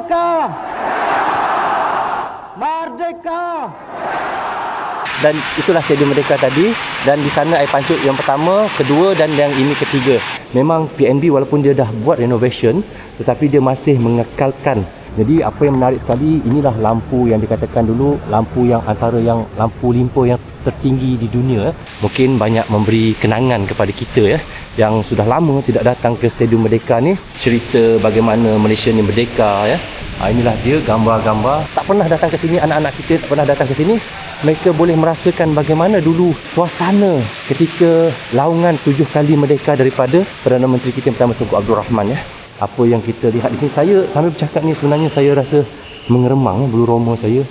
Merdeka! Merdeka! Dan itulah Stadium Merdeka tadi. Dan di sana air pancut yang pertama, kedua dan yang ini ketiga. Memang PNB walaupun dia dah buat renovation, tetapi dia masih mengekalkan. Jadi apa yang menarik sekali, inilah lampu yang dikatakan dulu lampu yang antara yang lampu limpo yang tertinggi di dunia. Mungkin banyak memberi kenangan kepada kita yang sudah lama tidak datang ke Stadium Merdeka ni. Cerita bagaimana Malaysia ni merdeka inilah dia gambar-gambar. Tak pernah datang ke sini, anak-anak kita tak pernah datang ke sini. Mereka boleh merasakan bagaimana dulu suasana ketika laungan 7 kali merdeka daripada Perdana Menteri kita yang pertama, Tunku Abdul Rahman Apa yang kita lihat di sini, saya sambil bercakap ni sebenarnya saya rasa mengeremang bulu roma saya.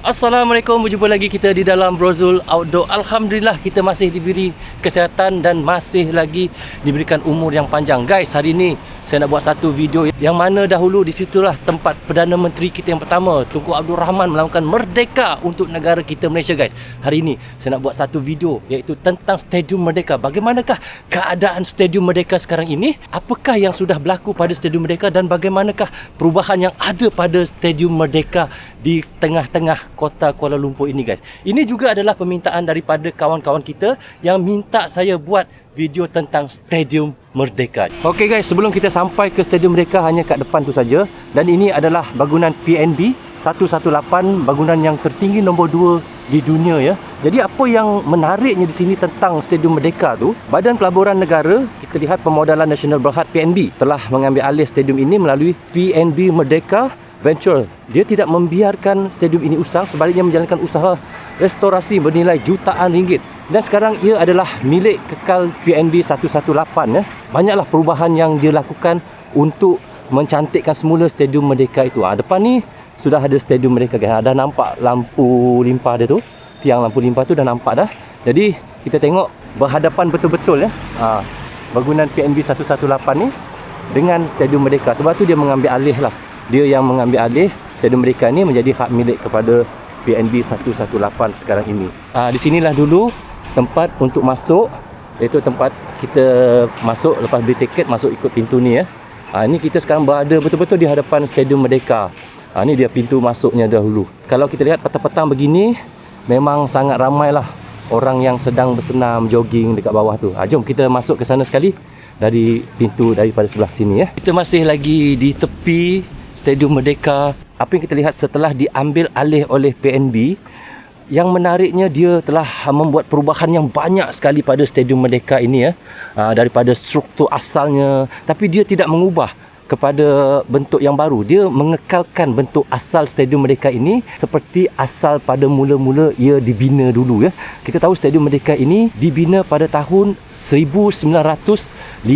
Assalamualaikum, berjumpa lagi kita di dalam Brozul Outdoor. Alhamdulillah kita masih diberi kesihatan dan masih lagi diberikan umur yang panjang. Guys, hari ni saya nak buat satu video yang mana dahulu di situlah tempat Perdana Menteri kita yang pertama, Tunku Abdul Rahman, melakukan merdeka untuk negara kita Malaysia, guys. Hari ini saya nak buat satu video iaitu tentang Stadium Merdeka. Bagaimanakah keadaan Stadium Merdeka sekarang ini? Apakah yang sudah berlaku pada Stadium Merdeka dan bagaimanakah perubahan yang ada pada Stadium Merdeka di tengah-tengah kota Kuala Lumpur ini, guys. Ini juga adalah permintaan daripada kawan-kawan kita yang minta saya buat video tentang Stadium Merdeka. Okey guys, sebelum kita sampai ke Stadium Merdeka, hanya kat depan tu saja. Dan ini adalah bangunan PNB 118, bangunan yang tertinggi nombor 2 di dunia Jadi apa yang menariknya di sini tentang Stadium Merdeka tu, Badan Pelaburan Negara, kita lihat Pemodalan Nasional Berhad PNB telah mengambil alih stadium ini melalui PNB Merdeka Venture. Dia tidak membiarkan stadium ini usang, sebaliknya menjalankan usaha restorasi bernilai jutaan ringgit. Dan sekarang ia adalah milik kekal PNB 118 Banyaklah perubahan yang dia lakukan untuk mencantikkan semula Stadium Merdeka itu. Depan ni sudah ada Stadium Merdeka, guys. Dah nampak lampu limpah dia tu. Tiang lampu limpah tu dah nampak dah. Jadi kita tengok berhadapan betul-betul bangunan PNB 118 ni dengan Stadium Merdeka. Sebab tu dia mengambil alih lah. Dia yang mengambil alih Stadium Merdeka ni menjadi hak milik kepada PNB 118 sekarang ini. Di sinilah dulu tempat untuk masuk, iaitu tempat kita masuk lepas beli tiket, masuk ikut pintu ni Ini kita sekarang berada betul-betul di hadapan Stadium Merdeka. Ni dia pintu masuknya dahulu. Kalau kita lihat petang-petang begini, memang sangat ramailah orang yang sedang bersenam, jogging dekat bawah tu. Jom kita masuk ke sana sekali dari pintu daripada sebelah sini Kita masih lagi di tepi Stadium Merdeka. Apa yang kita lihat setelah diambil alih oleh PNB, yang menariknya dia telah membuat perubahan yang banyak sekali pada Stadium Merdeka ini daripada struktur asalnya, tapi dia tidak mengubah kepada bentuk yang baru. Dia mengekalkan bentuk asal Stadium Merdeka ini seperti asal pada mula-mula ia dibina dulu Kita tahu Stadium Merdeka ini dibina pada tahun 1956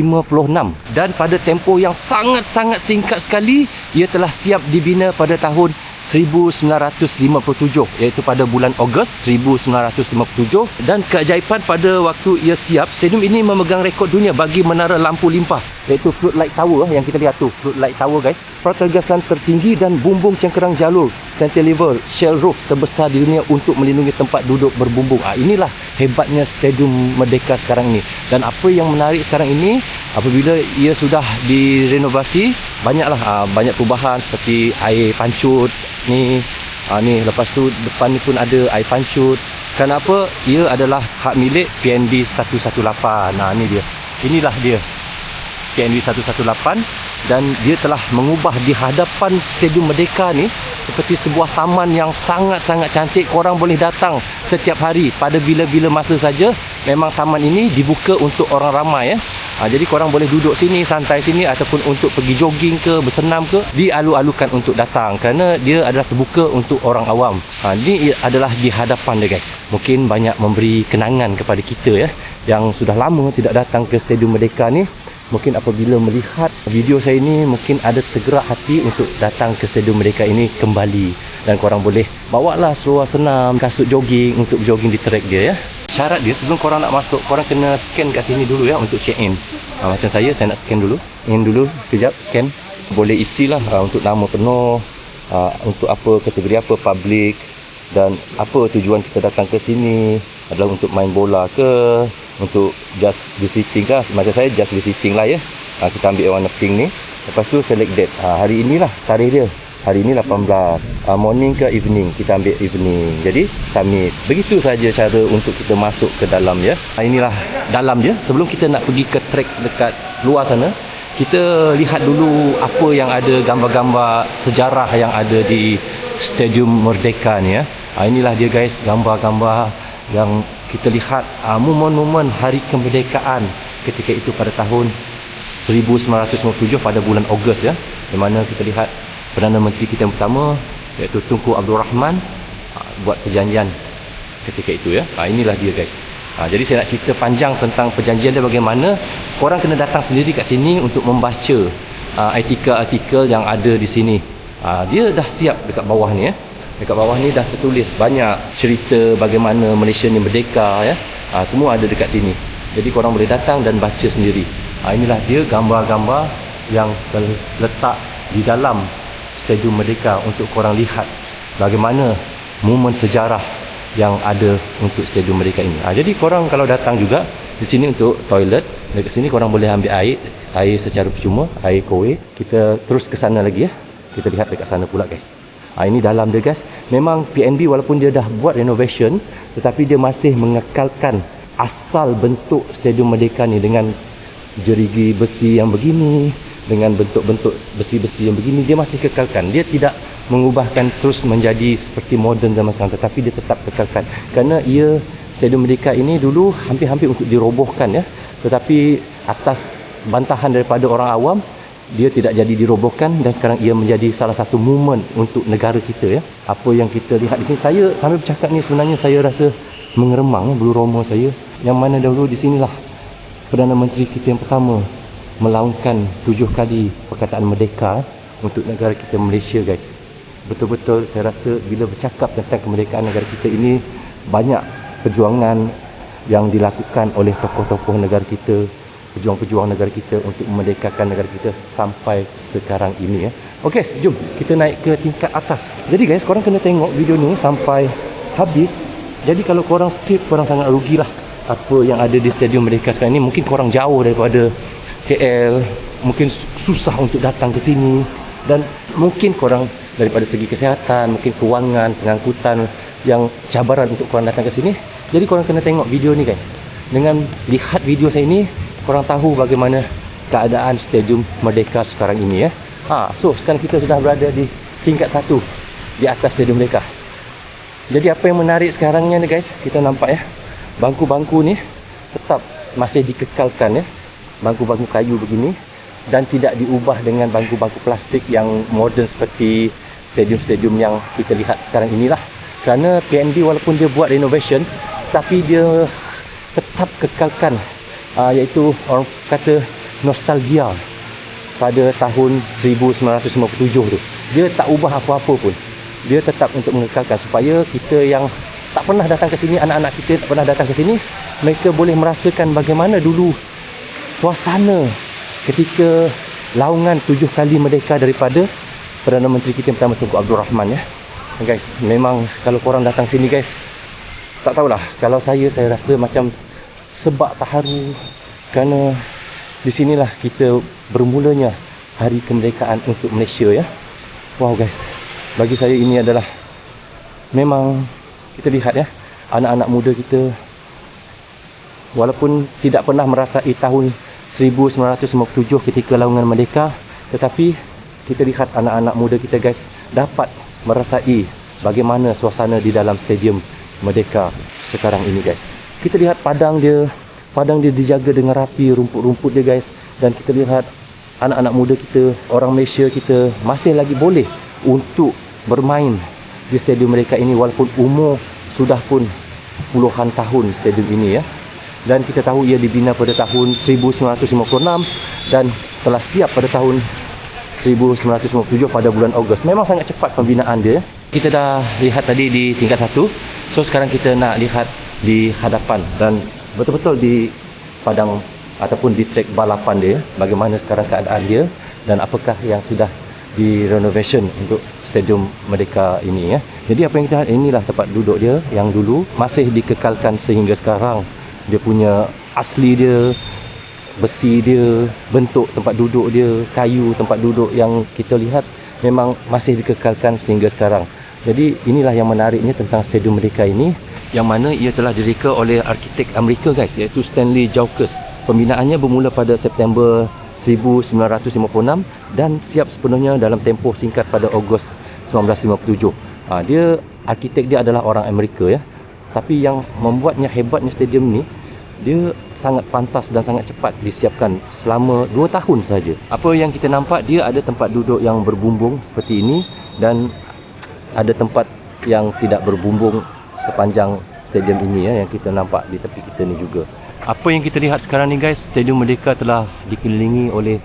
dan pada tempoh yang sangat-sangat singkat sekali ia telah siap dibina pada tahun 1957, iaitu pada bulan Ogos 1957. Dan keajaiban pada waktu ia siap, stadium ini memegang rekod dunia bagi menara lampu limpah, iaitu Floodlight Tower yang kita lihat tu, Floodlight Tower, guys. Pertegasan tertinggi dan bumbung cengkerang jalur cantilever shell roof terbesar di dunia untuk melindungi tempat duduk berbumbung. Inilah hebatnya Stadium Merdeka sekarang ini. Dan apa yang menarik sekarang ini, apabila ia sudah direnovasi, banyak perubahan seperti air pancut ni. Lepas tu depan ni pun ada air pancut. Kenapa? Ia adalah hak milik PNB 118. Ni dia. Inilah dia PNB 118 dan dia telah mengubah di hadapan Stadium Merdeka ni seperti sebuah taman yang sangat-sangat cantik. Korang boleh datang setiap hari pada bila-bila masa saja. Memang taman ini dibuka untuk orang ramai jadi korang boleh duduk sini, santai sini, ataupun untuk pergi jogging ke, bersenam ke, dialu-alukan untuk datang kerana dia adalah terbuka untuk orang awam. Ini adalah di hadapan dia, guys. Mungkin banyak memberi kenangan kepada kita yang sudah lama tidak datang ke Stadium Merdeka ni. Mungkin apabila melihat video saya ini, mungkin ada tergerak hati untuk datang ke Stadium Merdeka ini kembali. Dan korang boleh bawalah seluar senam, kasut jogging untuk jogging di track dia Syarat dia, sebelum korang nak masuk, korang kena scan kat sini dulu untuk check in. Macam saya nak scan dulu. In dulu, sekejap, scan. Boleh isilah untuk nama penuh, untuk apa, kategori apa, public, dan apa tujuan kita datang ke sini. Adalah untuk main bola ke, untuk just visiting lah. Macam saya just visiting lah Kita ambil yang warna pink ni. Lepas tu select date. Hari inilah tarikh dia. Hari ini 18. Morning ke evening, kita ambil evening. Jadi submit. Begitu saja cara untuk kita masuk ke dalam ya. Inilah dalam dia. Sebelum kita nak pergi ke track dekat luar sana, kita lihat dulu apa yang ada, gambar-gambar sejarah yang ada di Stadium Merdeka ni ya. Inilah dia guys, gambar-gambar yang kita lihat momen-momen hari kemerdekaan ketika itu pada tahun 1957 pada bulan Ogos ya, di mana kita lihat Perdana Menteri kita yang pertama iaitu Tunku Abdul Rahman buat perjanjian ketika itu ya. Inilah dia guys. Jadi saya nak cerita panjang tentang perjanjian dia bagaimana. Korang kena datang sendiri kat sini untuk membaca artikel-artikel yang ada di sini. Dia dah siap dekat bawah ni ya. Dekat bawah ni dah tertulis banyak cerita bagaimana Malaysia ni merdeka ya. Semua ada dekat sini. Jadi korang boleh datang dan baca sendiri. Inilah dia gambar-gambar yang terletak di dalam Stadium Merdeka untuk korang lihat bagaimana momen sejarah yang ada untuk Stadium Merdeka ini. Jadi korang kalau datang juga di sini untuk toilet, dekat sini korang boleh ambil air secara percuma, air kowe. Kita terus ke sana lagi ya. Kita lihat dekat sana pula guys. Ini dalam dia guys. Memang PNB walaupun dia dah buat renovation, tetapi dia masih mengekalkan asal bentuk Stadium Merdeka ni dengan jerigi besi yang begini, dengan bentuk-bentuk besi-besi yang begini. Dia masih kekalkan. Dia tidak mengubahkan terus menjadi seperti moden zaman sekarang, tetapi dia tetap kekalkan. Kerana ia Stadium Merdeka ini dulu hampir-hampir untuk dirobohkan ya, tetapi atas bantahan daripada orang awam, dia tidak jadi dirobohkan dan sekarang ia menjadi salah satu momen untuk negara kita ya. Apa yang kita lihat di sini, saya sambil bercakap ni sebenarnya saya rasa mengeremang bulu roma saya, yang mana dahulu di sinilah Perdana Menteri kita yang pertama melaungkan 7 kali perkataan merdeka untuk negara kita Malaysia guys. Betul-betul saya rasa bila bercakap tentang kemerdekaan negara kita ini, banyak perjuangan yang dilakukan oleh tokoh-tokoh negara kita, pejuang-pejuang negara kita untuk memerdekakan negara kita sampai sekarang ini ya. Okey, jom kita naik ke tingkat atas. Jadi guys, korang kena tengok video ni sampai habis. Jadi kalau korang skip, korang sangat rugilah. Apa yang ada di Stadium Merdeka sekarang ni, mungkin korang jauh daripada KL, mungkin susah untuk datang ke sini, dan mungkin korang daripada segi kesihatan, mungkin kewangan, pengangkutan yang cabaran untuk korang datang ke sini. Jadi korang kena tengok video ni guys. Dengan lihat video saya ini, korang tahu bagaimana keadaan Stadium Merdeka sekarang ini ya. So sekarang kita sudah berada di tingkat 1 di atas Stadium Merdeka. Jadi apa yang menarik sekarangnya ni guys, kita nampak ya, bangku-bangku ni tetap masih dikekalkan ya. Bangku-bangku kayu begini dan tidak diubah dengan bangku-bangku plastik yang moden seperti stadium-stadium yang kita lihat sekarang inilah. Kerana PNB walaupun dia buat renovation, tapi dia tetap kekalkan iaitu orang kata nostalgia pada tahun 1957 tu. Dia tak ubah apa-apa pun. Dia tetap untuk mengekalkan supaya kita yang tak pernah datang ke sini, anak-anak kita tak pernah datang ke sini, mereka boleh merasakan bagaimana dulu suasana ketika laungan 7 kali merdeka daripada Perdana Menteri kita yang pertama, Tunku Abdul Rahman ya. Guys, memang kalau korang datang sini guys, tak tahulah, kalau saya rasa macam sebab terharu kerana di sinilah kita bermulanya hari kemerdekaan untuk Malaysia ya. Wow guys, bagi saya ini adalah memang kita lihat ya, anak-anak muda kita walaupun tidak pernah merasai tahun 1957 ketika laungan merdeka, tetapi kita lihat anak-anak muda kita guys dapat merasai bagaimana suasana di dalam Stadium Merdeka sekarang ini guys. Kita lihat padang dia dijaga dengan rapi, rumput-rumput dia guys, dan kita lihat anak-anak muda kita, orang Malaysia kita masih lagi boleh untuk bermain di Stadium Merdeka ini walaupun umur sudah pun puluhan tahun stadium ini ya. Dan kita tahu ia dibina pada tahun 1956 dan telah siap pada tahun 1957 pada bulan Ogos. Memang sangat cepat pembinaan dia. Kita dah lihat tadi di tingkat 1. So sekarang kita nak lihat di hadapan dan betul-betul di padang ataupun di trek balapan dia, bagaimana sekarang keadaan dia dan apakah yang sudah di renovation untuk Stadium Merdeka ini ya. Jadi apa yang kita lihat, inilah tempat duduk dia yang dulu masih dikekalkan sehingga sekarang. Dia punya asli dia, besi dia, bentuk tempat duduk dia, kayu tempat duduk yang kita lihat memang masih dikekalkan sehingga sekarang. Jadi inilah yang menariknya tentang Stadium Merdeka ini, yang mana ia telah direka oleh arkitek Amerika guys, iaitu Stanley Joukes. Pembinaannya bermula pada September 1956 dan siap sepenuhnya dalam tempoh singkat pada Ogos 1957. Dia arkitek dia adalah orang Amerika ya. Tapi yang membuatnya hebatnya stadium ni, dia sangat pantas dan sangat cepat disiapkan selama 2 tahun saja. Apa yang kita nampak, dia ada tempat duduk yang berbumbung seperti ini dan ada tempat yang tidak berbumbung sepanjang stadium ini ya, yang kita nampak di tepi kita ni juga. Apa yang kita lihat sekarang ni guys, Stadium Merdeka telah dikelilingi oleh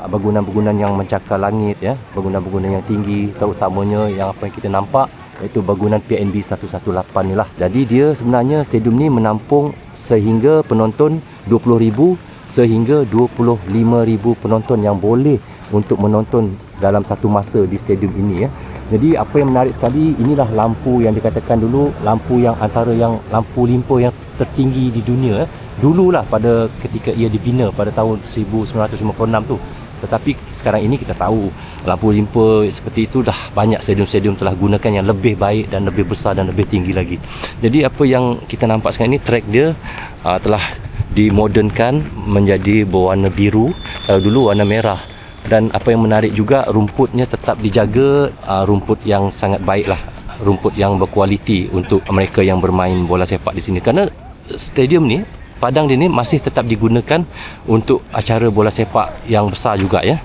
bangunan-bangunan yang mencakar langit ya, bangunan-bangunan yang tinggi, terutamanya yang apa yang kita nampak iaitu bangunan PNB 118 ni lah. Jadi dia sebenarnya stadium ni menampung sehingga penonton 20,000 sehingga 25,000 penonton yang boleh untuk menonton dalam satu masa di stadium ini ya. Jadi apa yang menarik sekali, inilah lampu yang dikatakan dulu lampu yang antara yang lampu limpo yang tertinggi di dunia dululah pada ketika ia dibina pada tahun 1956 tu. Tetapi sekarang ini kita tahu lampu limpo seperti itu dah banyak stadium-stadium telah gunakan yang lebih baik dan lebih besar dan lebih tinggi lagi. Jadi apa yang kita nampak sekarang ini, track dia telah dimodernkan menjadi berwarna biru, kalau dulu warna merah. Dan apa yang menarik juga, rumputnya tetap dijaga, rumput yang sangat baik lah, rumput yang berkualiti untuk mereka yang bermain bola sepak di sini. Kerana stadium ni, padang dia ni masih tetap digunakan untuk acara bola sepak yang besar juga ya.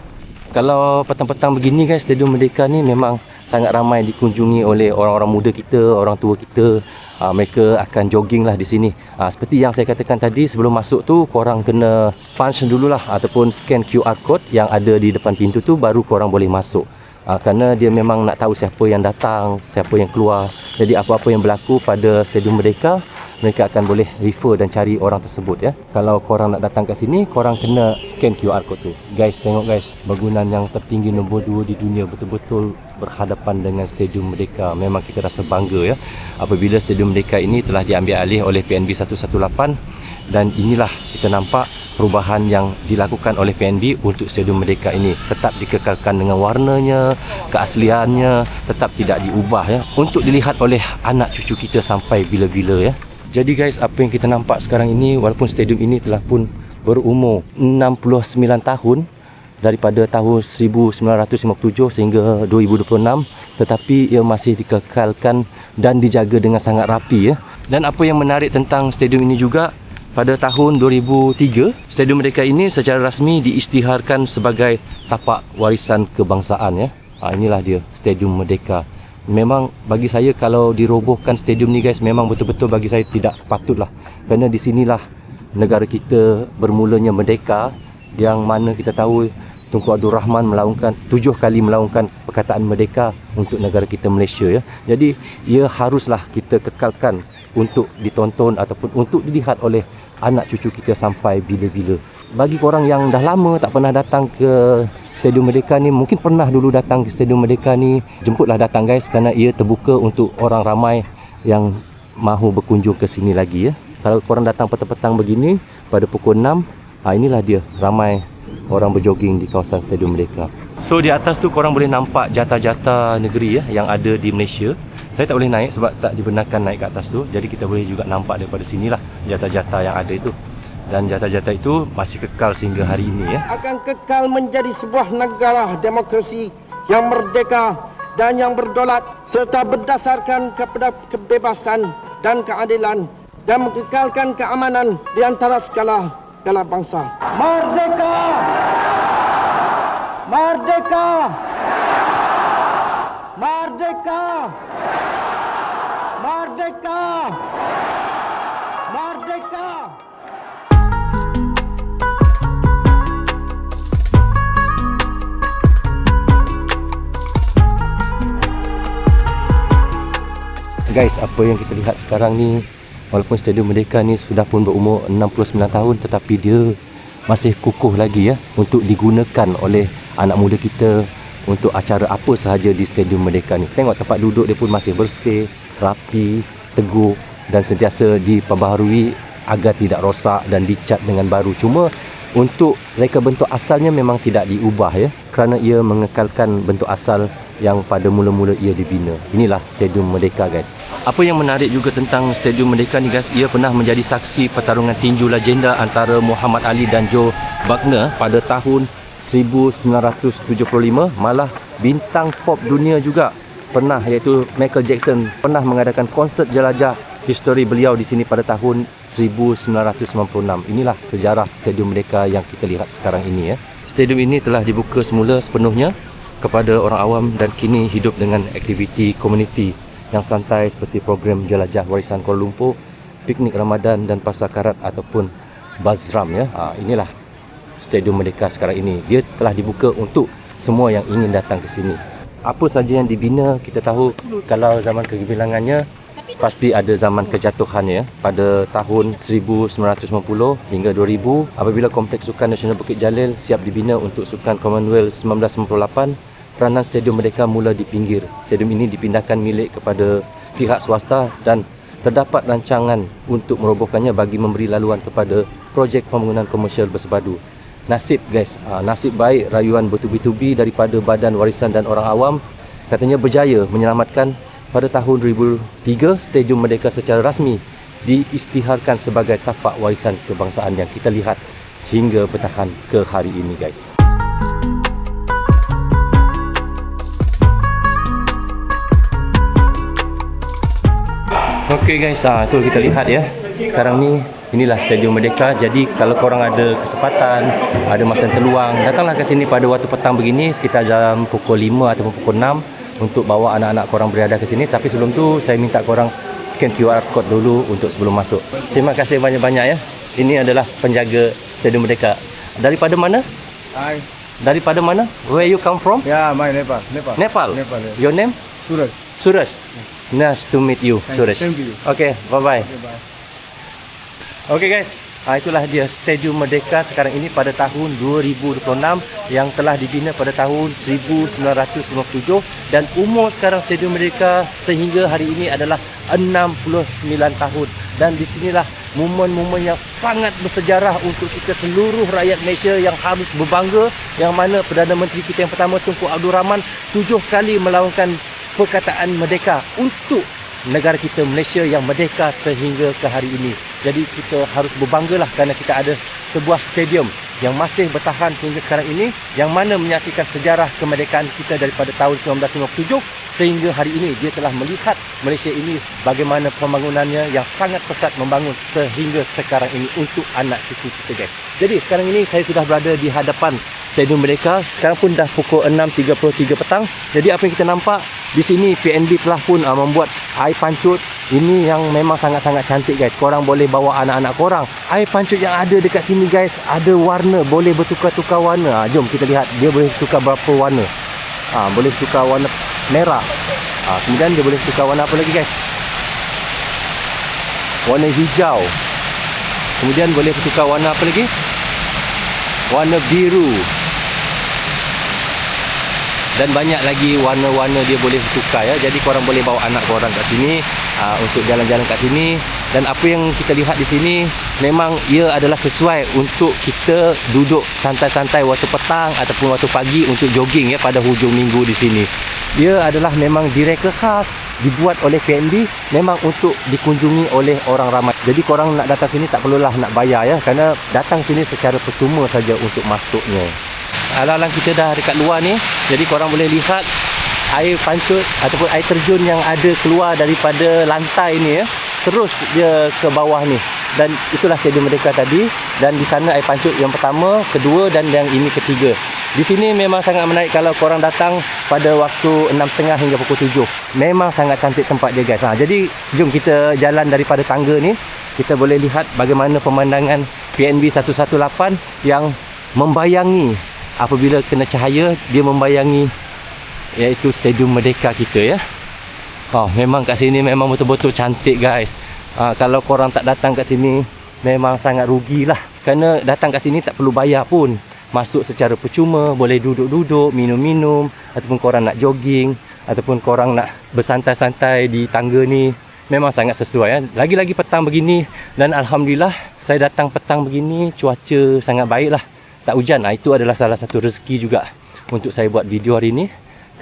Kalau petang-petang begini guys, Stadium Merdeka ni memang sangat ramai dikunjungi oleh orang-orang muda kita, orang tua kita. Mereka akan jogging lah di sini. Seperti yang saya katakan tadi, sebelum masuk tu korang kena punch dululah ataupun scan QR code yang ada di depan pintu tu, baru korang boleh masuk. Kerana dia memang nak tahu siapa yang datang, siapa yang keluar. Jadi apa-apa yang berlaku pada Stadium Merdeka, mereka akan boleh refer dan cari orang tersebut ya. Kalau korang nak datang kat sini, korang kena scan QR code tu. Guys, tengok guys, bangunan yang tertinggi nombor 2 di dunia betul-betul berhadapan dengan Stadium Merdeka. Memang kita rasa bangga ya apabila Stadium Merdeka ini telah diambil alih oleh PNB 118. Dan inilah kita nampak perubahan yang dilakukan oleh PNB untuk Stadium Merdeka ini. Tetap dikekalkan dengan warnanya, keasliannya tetap tidak diubah ya, untuk dilihat oleh anak cucu kita sampai bila-bila ya. Jadi guys, apa yang kita nampak sekarang ini, walaupun stadium ini telah pun berumur 69 tahun daripada tahun 1957 sehingga 2026, tetapi ia masih dikekalkan dan dijaga dengan sangat rapi ya. Dan apa yang menarik tentang stadium ini juga, pada tahun 2003, Stadium Merdeka ini secara rasmi diisytiharkan sebagai tapak warisan kebangsaan ya. Inilah dia Stadium Merdeka. Memang bagi saya kalau dirobohkan stadium ni guys, memang betul-betul bagi saya tidak patutlah. Kerana di sinilah negara kita bermulanya merdeka, yang mana kita tahu Tunku Abdul Rahman 7 kali melaungkan perkataan merdeka untuk negara kita Malaysia ya. Jadi ia haruslah kita kekalkan untuk ditonton ataupun untuk dilihat oleh anak cucu kita sampai bila-bila. Bagi korang yang dah lama tak pernah datang ke Stadium Merdeka ni, mungkin pernah dulu datang ke Stadium Merdeka ni, jemputlah datang guys, kerana ia terbuka untuk orang ramai yang mahu berkunjung ke sini lagi ya. Kalau korang datang petang-petang begini pada pukul 6, inilah dia, ramai orang berjoging di kawasan Stadium Merdeka. So di atas tu korang boleh nampak jata-jata negeri ya yang ada di Malaysia. Saya tak boleh naik sebab tak dibenarkan naik ke atas tu. Jadi kita boleh juga nampak daripada sinilah jata-jata yang ada itu. Dan jata-jata itu masih kekal sehingga hari ini ya. Akan kekal menjadi sebuah negara demokrasi yang merdeka dan yang berdaulat serta berdasarkan kepada kebebasan dan keadilan dan mengekalkan keamanan di antara segala bangsa. Merdeka! Merdeka! Merdeka! Merdeka! Merdeka! Guys, apa yang kita lihat sekarang ni, walaupun Stadium Merdeka ni sudah pun berumur 69 tahun, tetapi dia masih kukuh lagi ya untuk digunakan oleh anak muda kita untuk acara apa sahaja di Stadium Merdeka ni. Tengok tempat duduk dia pun masih bersih, rapi, teguh dan sentiasa diperbaharui agar tidak rosak dan dicat dengan baru. Cuma Untuk reka bentuk asalnya memang tidak diubah ya, kerana ia mengekalkan bentuk asal yang pada mula-mula ia dibina. Inilah Stadium Merdeka guys. Apa yang menarik juga tentang Stadium Merdeka ni guys, ia pernah menjadi saksi pertarungan tinju legenda antara Muhammad Ali dan Joe Buckner pada tahun 1975. Malah bintang pop dunia juga pernah, iaitu Michael Jackson, pernah mengadakan konsert jelajah histori beliau di sini pada tahun 1996. Inilah sejarah Stadium Merdeka yang kita lihat sekarang ini ya. Stadium ini telah dibuka semula sepenuhnya kepada orang awam dan kini hidup dengan aktiviti komuniti yang santai seperti program jelajah warisan Kuala Lumpur, piknik Ramadan dan pasar karat ataupun Bazram ya. Inilah Stadium Merdeka sekarang ini. Dia telah dibuka untuk semua yang ingin datang ke sini. Apa saja yang dibina, kita tahu kalau zaman kegemilangannya pasti ada zaman kejatuhannya ya. Pada tahun 1990 hingga 2000 apabila Kompleks Sukan Nasional Bukit Jalil siap dibina untuk Sukan Commonwealth 1998, peranan Stadium Merdeka mula dipinggir. Stadium ini dipindahkan milik kepada pihak swasta dan terdapat rancangan untuk merobohkannya bagi memberi laluan kepada projek pembangunan komersial bersepadu. Nasib guys, nasib baik rayuan bertubi-tubi daripada Badan Warisan dan Orang Awam katanya berjaya menyelamatkan. Pada tahun 2003, Stadium Merdeka secara rasmi diisytiharkan sebagai tapak warisan kebangsaan yang kita lihat hingga bertahan ke hari ini guys. Okey guys, itu kita lihat ya. Sekarang ni inilah Stadium Merdeka. Jadi kalau korang ada kesempatan, ada masa terluang, datanglah ke sini pada waktu petang begini sekitar jam pukul 5 ataupun pukul 6 untuk bawa anak-anak korang berada ke sini. Tapi sebelum tu saya minta korang scan QR code dulu untuk sebelum masuk. Terima kasih banyak-banyak ya. Ini adalah penjaga Stadium Merdeka. Daripada mana? Hi. Daripada mana? Where you come from? Yeah, my Nepal. Nepal. Yeah. Your name? Suraj. Suraj. Nice to meet you, Suraj. Thank you. Okay, bye-bye. Okay, bye. Okay guys, itulah dia Stadium Merdeka sekarang ini pada tahun 2026 yang telah dibina pada tahun 1957 dan umur sekarang Stadium Merdeka sehingga hari ini adalah 69 tahun. Dan di sinilah momen-momen yang sangat bersejarah untuk kita seluruh rakyat Malaysia yang harus berbangga, yang mana Perdana Menteri kita yang pertama Tunku Abdul Rahman 7 kali melaungkan perkataan merdeka untuk negara kita Malaysia yang merdeka sehingga ke hari ini. Jadi kita harus berbanggalah kerana kita ada sebuah stadium yang masih bertahan hingga sekarang ini, yang mana menyaksikan sejarah kemerdekaan kita daripada tahun 1957 sehingga hari ini. Dia telah melihat Malaysia ini bagaimana pembangunannya yang sangat pesat membangun sehingga sekarang ini untuk anak cucu kita guys. Jadi sekarang ini saya sudah berada di hadapan Stadium Merdeka. Sekarang pun dah pukul 6.33 petang. Jadi apa yang kita nampak di sini, PNB telah pun membuat air pancut. Ini yang memang sangat-sangat cantik guys. Korang boleh bawa anak-anak korang. Air pancut yang ada dekat sini guys, ada warna, boleh bertukar-tukar warna. Jom kita lihat dia boleh tukar berapa warna. Boleh tukar warna merah. Kemudian dia boleh tukar warna apa lagi guys? Warna hijau. Kemudian boleh tukar warna apa lagi? Warna biru. Dan banyak lagi warna-warna dia boleh tukar ya. Jadi korang boleh bawa anak korang kat sini untuk jalan-jalan kat sini. Dan apa yang kita lihat di sini, memang ia adalah sesuai untuk kita duduk santai-santai waktu petang ataupun waktu pagi untuk jogging ya pada hujung minggu di sini. Dia adalah memang direka khas, dibuat oleh PNB, memang untuk dikunjungi oleh orang ramai. Jadi korang nak datang sini tak perlulah nak bayar ya, kerana datang sini secara percuma saja untuk masuknya. Alang-alang kita dah dekat luar ni, jadi korang boleh lihat air pancut ataupun air terjun yang ada keluar daripada lantai ni ya, terus dia ke bawah ni. Dan itulah Stadium Merdeka tadi. Dan di sana air pancut yang pertama, kedua dan yang ini ketiga. Di sini memang sangat menarik kalau korang datang pada waktu 6.30 hingga pukul 7. Memang sangat cantik tempat dia guys. Jadi jom kita jalan daripada tangga ni. Kita boleh lihat bagaimana pemandangan PNB 118 yang membayangi, apabila kena cahaya dia membayangi, iaitu Stadium Merdeka kita ya. Memang kat sini memang betul-betul cantik guys. Kalau korang tak datang kat sini memang sangat rugilah. Kerana datang kat sini tak perlu bayar pun. Masuk secara percuma, boleh duduk-duduk, minum-minum, ataupun korang nak jogging, ataupun korang nak bersantai-santai di tangga ni. Memang sangat sesuai ya. Lagi-lagi petang begini, dan alhamdulillah saya datang petang begini, cuaca sangat baik lah, tak hujan. Itu adalah salah satu rezeki juga untuk saya buat video hari ini,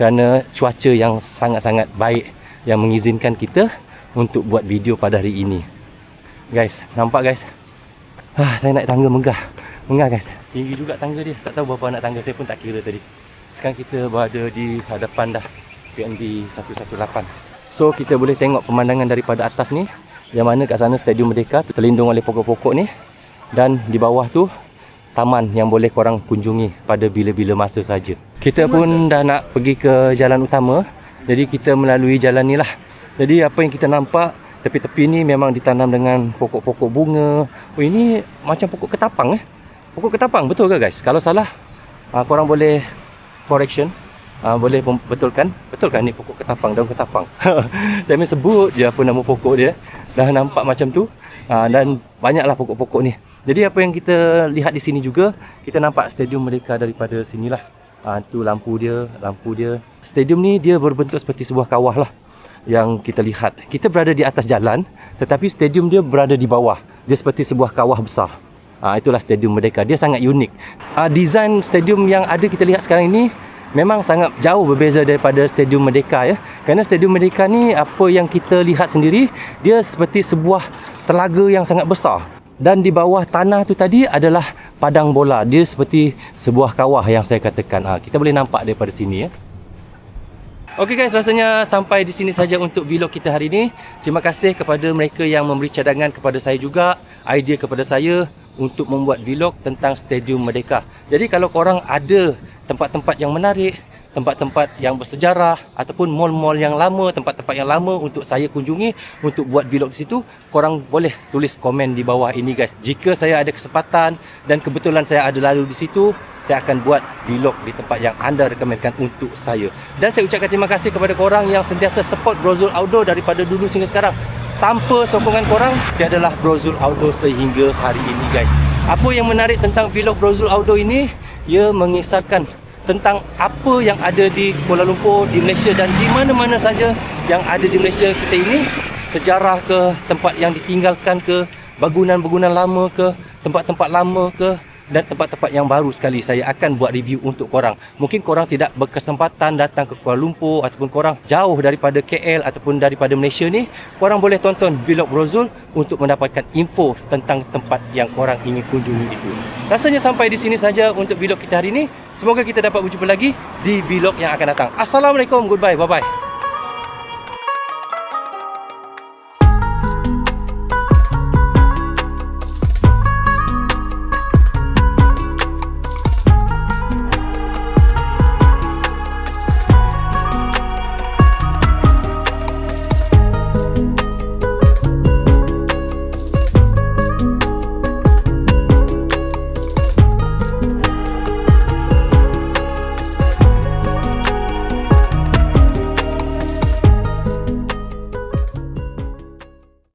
kerana cuaca yang sangat-sangat baik yang mengizinkan kita untuk buat video pada hari ini. Guys, nampak guys, saya naik tangga megah guys. Tinggi juga tangga dia, tak tahu berapa anak tangga, saya pun tak kira tadi. Sekarang kita berada di hadapan dah PNB 118. So kita boleh tengok pemandangan daripada atas ni, yang mana kat sana Stadium Merdeka terlindung oleh pokok-pokok ni, dan di bawah tu taman yang boleh korang kunjungi pada bila-bila masa saja. Kita pun dah nak pergi ke jalan utama, jadi kita melalui jalan ni lah. Jadi apa yang kita nampak, tepi-tepi ni memang ditanam dengan pokok-pokok bunga. Oh, ini macam pokok ketapang Pokok ketapang, betul ke guys? Kalau salah, korang boleh correction, boleh betulkan. Betul kan ni pokok ketapang, daun ketapang? Saya main sebut je apa nama pokok dia. Dah nampak macam tu. Dan banyaklah pokok-pokok ni. Jadi apa yang kita lihat di sini juga, kita nampak Stadium Merdeka daripada sinilah. Tu lampu dia. Stadium ni dia berbentuk seperti sebuah kawah lah yang kita lihat. Kita berada di atas jalan, tetapi stadium dia berada di bawah. Dia seperti sebuah kawah besar. Itulah Stadium Merdeka. Dia sangat unik. Design stadium yang ada kita lihat sekarang ini memang sangat jauh berbeza daripada Stadium Merdeka ya. Kerana Stadium Merdeka ni, apa yang kita lihat sendiri, dia seperti sebuah telaga yang sangat besar. Dan di bawah tanah tu tadi adalah padang bola. Dia seperti sebuah kawah yang saya katakan. Kita boleh nampak daripada sini ya. Okey guys, rasanya sampai di sini saja untuk vlog kita hari ini. Terima kasih kepada mereka yang memberi cadangan kepada saya juga, idea kepada saya untuk membuat vlog tentang Stadium Merdeka. Jadi kalau korang ada tempat-tempat yang menarik, tempat-tempat yang bersejarah, ataupun mall-mall yang lama, tempat-tempat yang lama untuk saya kunjungi untuk buat vlog di situ, korang boleh tulis komen di bawah ini guys. Jika saya ada kesempatan dan kebetulan saya ada lalu di situ, saya akan buat vlog di tempat yang anda rekomenkan untuk saya. Dan saya ucapkan terima kasih kepada korang yang sentiasa support Brozul Outdoor daripada dulu sehingga sekarang. Tanpa sokongan korang, tiadalah Brozul Outdoor sehingga hari ini guys. Apa yang menarik tentang vlog Brozul Outdoor ini, ia mengisarkan tentang apa yang ada di Kuala Lumpur, di Malaysia, dan di mana-mana saja yang ada di Malaysia kita ini. Sejarah ke, tempat yang ditinggalkan ke, bangunan-bangunan lama ke, tempat-tempat lama ke, dan tempat-tempat yang baru sekali saya akan buat review untuk korang. Mungkin korang tidak berkesempatan datang ke Kuala Lumpur, ataupun korang jauh daripada KL ataupun daripada Malaysia ni, korang boleh tonton vlog Brozul untuk mendapatkan info tentang tempat yang korang ingin kunjungi itu. Rasanya sampai di sini saja untuk vlog kita hari ini. Semoga kita dapat berjumpa lagi di vlog yang akan datang. Assalamualaikum, goodbye, bye-bye.